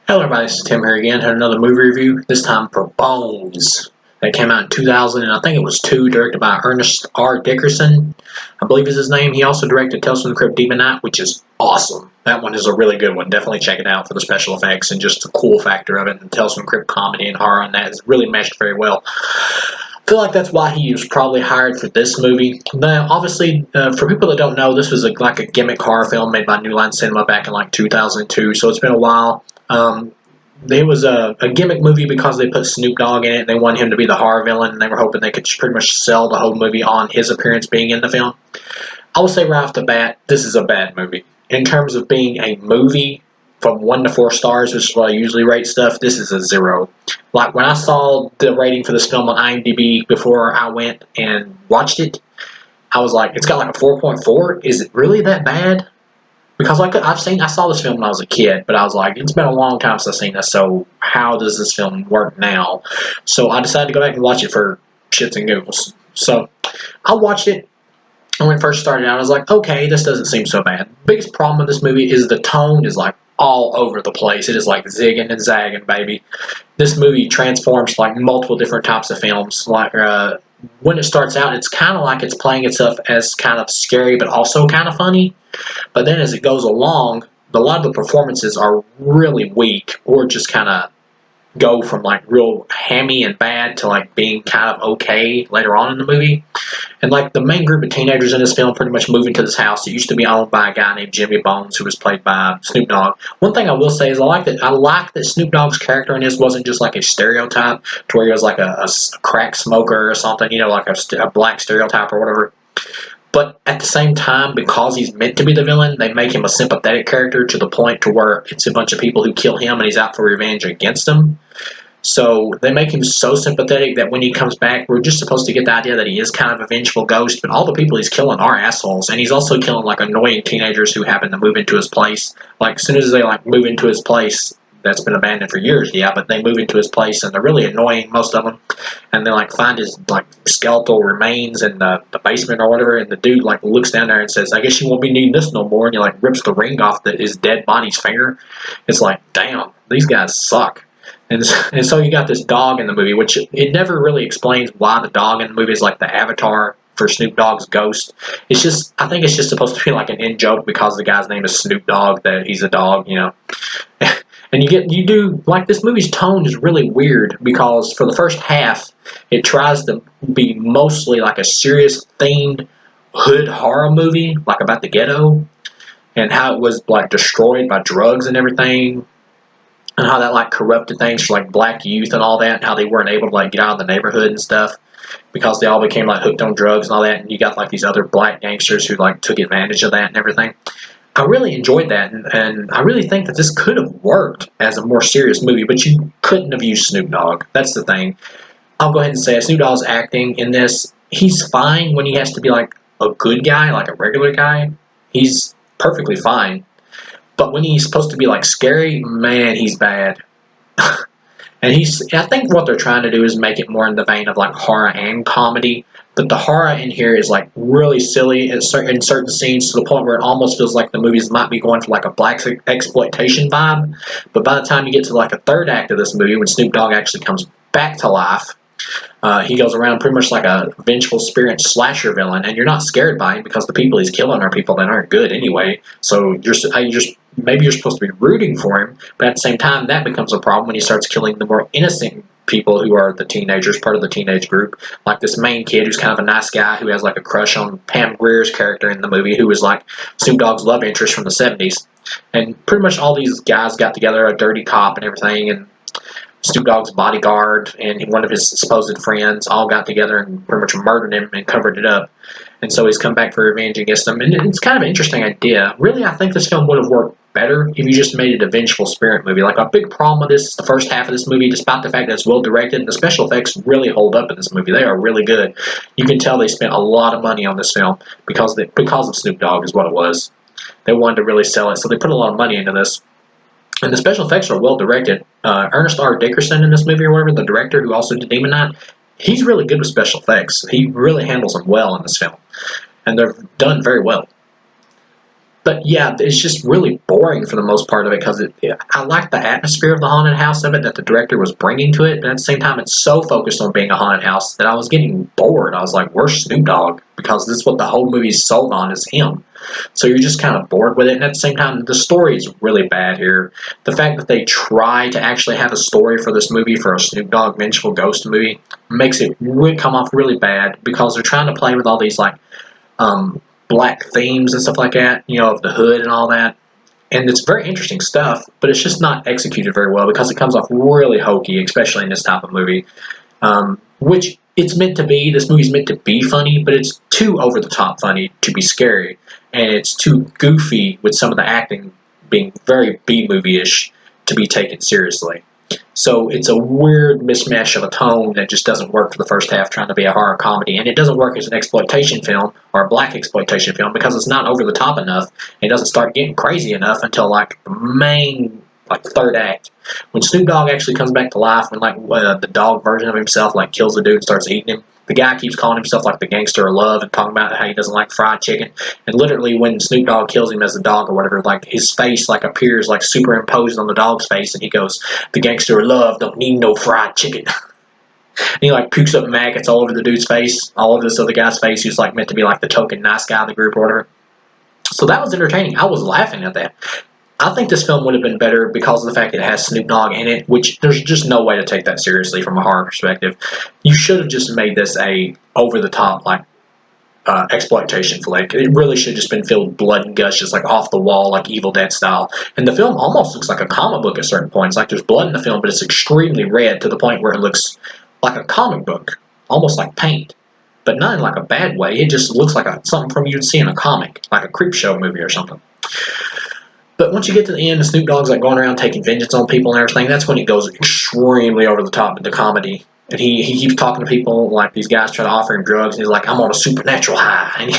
Hello everybody, this is Tim here again. Had another movie review, this time for Bones. That came out in 2000, and I think it was 2, directed by Ernest R. Dickerson, I believe is his name. He also directed Tales from the Crypt Demon Knight, which is awesome. That one is a really good one. Definitely check it out for the special effects and just the cool factor of it. And Tales from the Crypt comedy and horror on that is really meshed very well. I feel like that's why he was probably hired for this movie. Now, obviously, for people that don't know, this was like a gimmick horror film made by New Line Cinema back in like 2002, so it's been a while. It was a gimmick movie because they put Snoop Dogg in it and they wanted him to be the horror villain, and they were hoping they could pretty much sell the whole movie on his appearance being in the film. I will say right off the bat, this is a bad movie. In terms of being a movie from 1 to 4 stars, which is what I usually rate stuff, this is a 0. Like when I saw the rating for this film on IMDb before I went and watched it, I was like, it's got like a 4.4. Is it really that bad? Because like I saw this film when I was a kid, but I was like, it's been a long time since I've seen this, so how does this film work now? So I decided to go back and watch it for shits and giggles. So I watched it, and when it first started out, I was like, okay, this doesn't seem so bad. Biggest problem with this movie is the tone is like all over the place. It is like zigging and zagging, baby. This movie transforms like multiple different types of films. Like when it starts out, it's kind of like it's playing itself as kind of scary, but also kind of funny. But then as it goes along, a lot of the performances are really weak or just kind of go from like real hammy and bad to like being kind of okay later on in the movie. And like the main group of teenagers in this film pretty much move into this house that used to be owned by a guy named Jimmy Bones, who was played by Snoop Dogg. One thing I will say is I like that Snoop Dogg's character in this wasn't just like a stereotype to where he was like a crack smoker or something, you know, like a black stereotype or whatever. But at the same time, because he's meant to be the villain, they make him a sympathetic character to the point to where it's a bunch of people who kill him and he's out for revenge against them. So they make him so sympathetic that when he comes back, we're just supposed to get the idea that he is kind of a vengeful ghost, but all the people he's killing are assholes. And he's also killing like annoying teenagers who happen to move into his place. Like as soon as they like move into his place, that's been abandoned for years, yeah, but they move into his place and they're really annoying, most of them. And they like find his like skeletal remains in the basement or whatever, and the dude like looks down there and says, I guess you won't be needing this no more, and he like rips the ring off his dead body's finger. It's like, damn, these guys suck. And so you got this dog in the movie, which it never really explains why the dog in the movie is like the avatar for Snoop Dogg's ghost. It's just, I think it's just supposed to be like an in-joke because the guy's name is Snoop Dogg, that he's a dog, you know. And you do, like, this movie's tone is really weird because for the first half, it tries to be mostly like a serious themed hood horror movie, like about the ghetto, and how it was like destroyed by drugs and everything, and how that like corrupted things for like black youth and all that, and how they weren't able to like get out of the neighborhood and stuff because they all became like hooked on drugs and all that, and you got like these other black gangsters who like took advantage of that and everything. I really enjoyed that, and I really think that this could have worked as a more serious movie, but you couldn't have used Snoop Dogg. That's the thing. I'll go ahead and say it. Snoop Dogg's acting in this, he's fine when he has to be like a good guy, like a regular guy. He's perfectly fine. But when he's supposed to be like scary, man, he's bad. And I think what they're trying to do is make it more in the vein of like horror and comedy. But the horror in here is like really silly in certain scenes, to the point where it almost feels like the movies might be going for like a black exploitation vibe. But by the time you get to like a third act of this movie, when Snoop Dogg actually comes back to life, he goes around pretty much like a vengeful spirit slasher villain, and you're not scared by him because the people he's killing are people that aren't good anyway. So maybe you're supposed to be rooting for him, but at the same time, that becomes a problem when he starts killing the more innocent people who are the teenagers, part of the teenage group. Like this main kid who's kind of a nice guy who has like a crush on Pam Grier's character in the movie, who was like Snoop Dogg's love interest from the 70s. And pretty much all these guys got together, a dirty cop and everything, and Snoop Dogg's bodyguard and one of his supposed friends all got together and pretty much murdered him and covered it up. And so he's come back for revenge against them. And it's kind of an interesting idea. Really, I think this film would have worked better if you just made it a vengeful spirit movie. Like, a big problem with this is the first half of this movie, despite the fact that it's well directed, and the special effects really hold up in this movie. They are really good. You can tell they spent a lot of money on this film because of Snoop Dogg is what it was. They wanted to really sell it, so they put a lot of money into this. And the special effects are well directed. Ernest R. Dickerson in this movie, or whatever, the director who also did Demon Knight, he's really good with special effects. He really handles them well in this film. And they're done very well. But yeah, it's just really boring for the most part of it because I like the atmosphere of the haunted house of it that the director was bringing to it, but at the same time, it's so focused on being a haunted house that I was getting bored. I was like, "Where's Snoop Dogg?" Because this is what the whole movie's sold on is him. So you're just kind of bored with it, and at the same time, the story is really bad here. The fact that they try to actually have a story for this movie, for a Snoop Dogg Vengeful Ghost movie, makes it really come off really bad because they're trying to play with all these like um, black themes and stuff like that, of the hood and all that. And it's very interesting stuff, but it's just not executed very well because it comes off really hokey, especially in this type of movie. Which it's meant to be. This movie's meant to be funny, but it's too over the top funny to be scary, and it's too goofy with some of the acting being very B movie ish to be taken seriously. So it's a weird mismatch of a tone that just doesn't work for the first half trying to be a horror comedy. And it doesn't work as an exploitation film or a black exploitation film because it's not over the top enough. It doesn't start getting crazy enough until like the main third act. When Snoop Dogg actually comes back to life, when the dog version of himself kills the dude and starts eating him, the guy keeps calling himself the gangster of love and talking about how he doesn't like fried chicken. And literally, when Snoop Dogg kills him as a dog or whatever, his face appears superimposed on the dog's face, and he goes, "The gangster of love don't need no fried chicken." And he pukes up maggots all over the dude's face, all over this other guy's face, who's meant to be the token nice guy of the group or whatever. So that was entertaining. I was laughing at that. I think this film would have been better because of the fact that it has Snoop Dogg in it, which there's just no way to take that seriously from a horror perspective. You should have just made this a over-the-top, exploitation flick. It really should have just been filled with blood and guts, just off the wall, Evil Dead style. And the film almost looks like a comic book at certain points. There's blood in the film, but it's extremely red to the point where it looks like a comic book, almost like paint. But not in a bad way. It just looks like something from you'd see in a comic, like a Creepshow movie or something. But once you get to the end, and Snoop Dogg's going around taking vengeance on people and everything, that's when it goes extremely over the top into comedy. And he keeps talking to people these guys try to offer him drugs, and he's like, "I'm on a supernatural high." And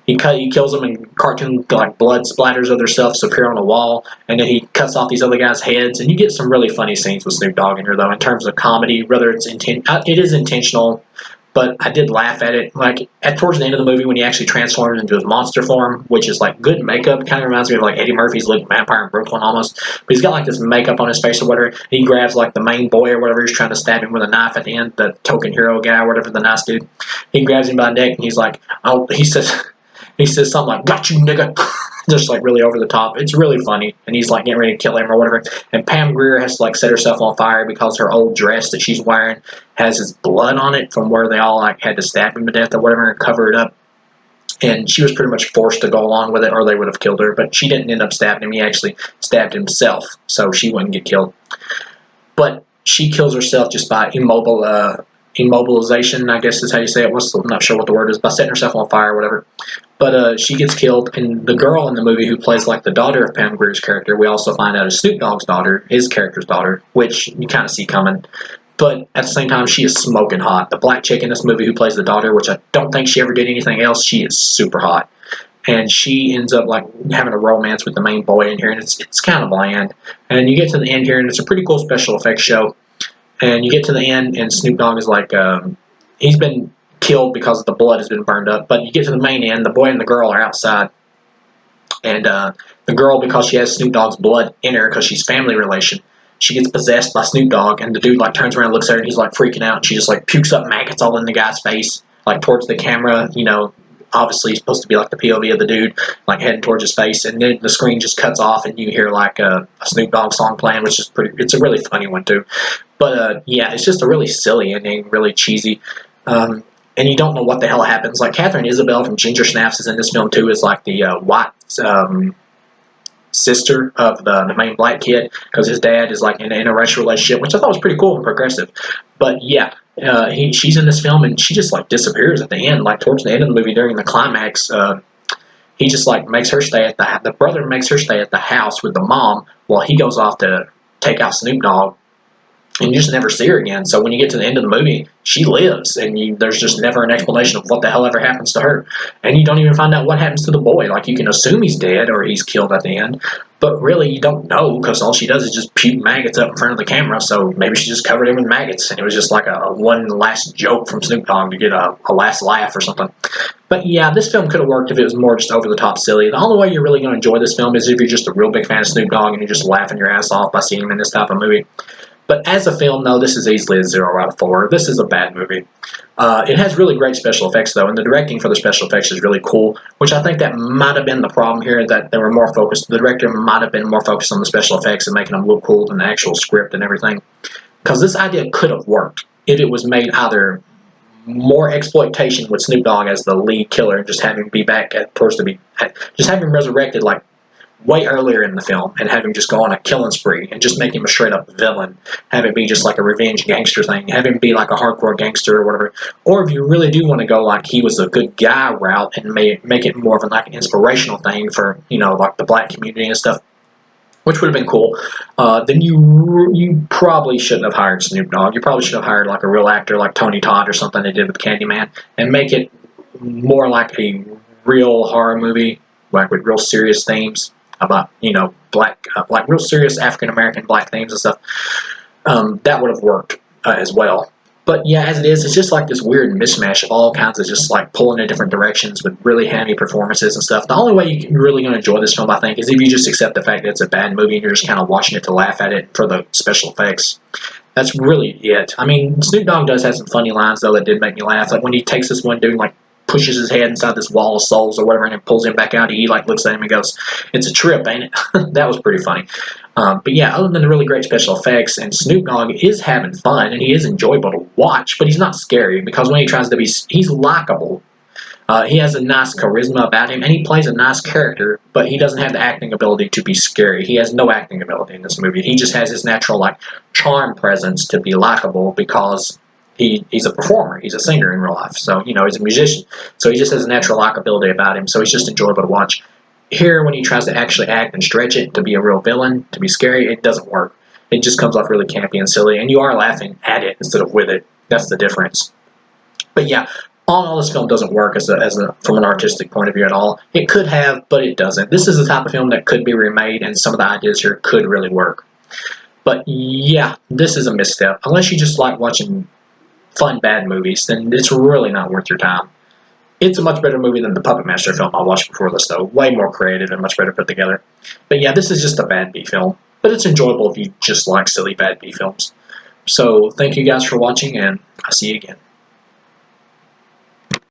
he kills them, and cartoon blood splatters other stuff appear on the wall, and then he cuts off these other guys' heads, and you get some really funny scenes with Snoop Dogg in here, though, in terms of comedy. Whether it is intentional, but I did laugh at it. Towards the end of the movie when he actually transforms into his monster form, which is good makeup. Kind of reminds me of Eddie Murphy's Little Vampire in Brooklyn almost. But he's got this makeup on his face or whatever. He grabs the main boy or whatever. He's trying to stab him with a knife at the end. The token hero guy or whatever, the nice dude. He grabs him by the neck and he's "Oh," he says something "Got you, nigga." Just really over the top. It's really funny, and he's getting ready to kill him or whatever. And Pam Grier has to set herself on fire because her old dress that she's wearing has his blood on it from where they all had to stab him to death or whatever and cover it up. And she was pretty much forced to go along with it, or they would have killed her. But she didn't end up stabbing him. He actually stabbed himself, so she wouldn't get killed. But she kills herself just by immobilization, I guess is how you say it. I'm not sure what the word is, by setting herself on fire or whatever. But she gets killed, and the girl in the movie who plays the daughter of Pam Grier's character, we also find out is Snoop Dogg's daughter, his character's daughter, which you kind of see coming. But at the same time, she is smoking hot. The black chick in this movie who plays the daughter, which I don't think she ever did anything else, she is super hot. And she ends up having a romance with the main boy in here, and it's kind of bland. And you get to the end here, and it's a pretty cool special effects show. And you get to the end, and Snoop Dogg is he's been killed because the blood has been burned up. But you get to the main end, the boy and the girl are outside. And the girl, because she has Snoop Dogg's blood in her, because she's family relation, she gets possessed by Snoop Dogg. And the dude turns around and looks at her, and he's freaking out. And she just pukes up maggots all in the guy's face, towards the camera, obviously supposed to be the POV of the dude, heading towards his face, and then the screen just cuts off, and you hear a Snoop Dogg song playing, which is it's a really funny one too. But yeah, it's just a really silly ending, really cheesy, and you don't know what the hell happens. Catherine Isabelle from Ginger Snaps is in this film too, is the white sister of the main black kid, because his dad is in an interracial relationship, which I thought was pretty cool and progressive. But yeah, she's in this film, and she just disappears at the end, towards the end of the movie during the climax. He just makes her stay at the brother makes her stay at the house with the mom while he goes off to take out Snoop Dogg. And you just never see her again. So when you get to the end of the movie, she lives, and there's just never an explanation of what the hell ever happens to her. And you don't even find out what happens to the boy. You can assume he's dead or he's killed at the end, but really you don't know, because all she does is just puke maggots up in front of the camera. So maybe she just covered him with maggots, and it was just a one last joke from Snoop Dogg to get a last laugh or something. But yeah, this film could have worked if it was more just over the top silly. The only way you're really going to enjoy this film is if you're just a real big fan of Snoop Dogg and you're just laughing your ass off by seeing him in this type of movie. But as a film, no, this is easily a 0 out of 4. This is a bad movie. It has really great special effects, though, and the directing for the special effects is really cool, which I think that might have been the problem here, that they were more focused. The director might have been more focused on the special effects and making them look cool than the actual script and everything. Because this idea could have worked if it was made either more exploitation with Snoop Dogg as the lead killer and just have him be back at first to be, just have him resurrected like way earlier in the film and have him just go on a killing spree and just make him a straight up villain. Have it be just like a revenge gangster thing. Have him be like a hardcore gangster or whatever. Or if you really do want to go like he was a good guy route and make it more of like an inspirational thing for, you know, like the black community and stuff, which would have been cool, then you probably shouldn't have hired Snoop Dogg. You probably should have hired like a real actor like Tony Todd or something they did with Candyman and make it more like a real horror movie, like with real serious themes about, you know, black, like real serious African American black themes and stuff. That would have worked as well. But yeah, as it is, it's just like this weird mishmash of all kinds of just like pulling in different directions with really hammy performances and stuff. The only way you're really going to enjoy this film, I think, is if you just accept the fact that it's a bad movie and you're just kind of watching it to laugh at it for the special effects. That's really it. I mean, Snoop Dogg does have some funny lines, though, that did make me laugh. Like when he takes this one dude and like pushes his head inside this wall of souls or whatever and then pulls him back out, he like looks at him and goes, "It's a trip, ain't it?" That was pretty funny. But yeah, other than the really great special effects, and Snoop Dogg is having fun and he is enjoyable to watch, but he's not scary because when he tries to be, he's likable. He has a nice charisma about him, and he plays a nice character, but he doesn't have the acting ability to be scary. He has no acting ability in this movie. He just has his natural like charm presence to be likable because he's a performer. He's a singer in real life, so you know he's a musician. So he just has a natural likability about him. So he's just enjoyable to watch. Here, when he tries to actually act and stretch it to be a real villain, to be scary, it doesn't work. It just comes off really campy and silly, and you are laughing at it instead of with it. That's the difference. But yeah, all in all, this film doesn't work from an artistic point of view at all. It could have, but it doesn't. This is the type of film that could be remade, and some of the ideas here could really work. But yeah, this is a misstep. Unless you just like watching fun bad movies, then it's really not worth your time. It's a much better movie than the Puppet Master film I watched before this, though. Way more creative and much better put together. But yeah, this is just a bad B film. But it's enjoyable if you just like silly bad B films. So thank you guys for watching, and I'll see you again.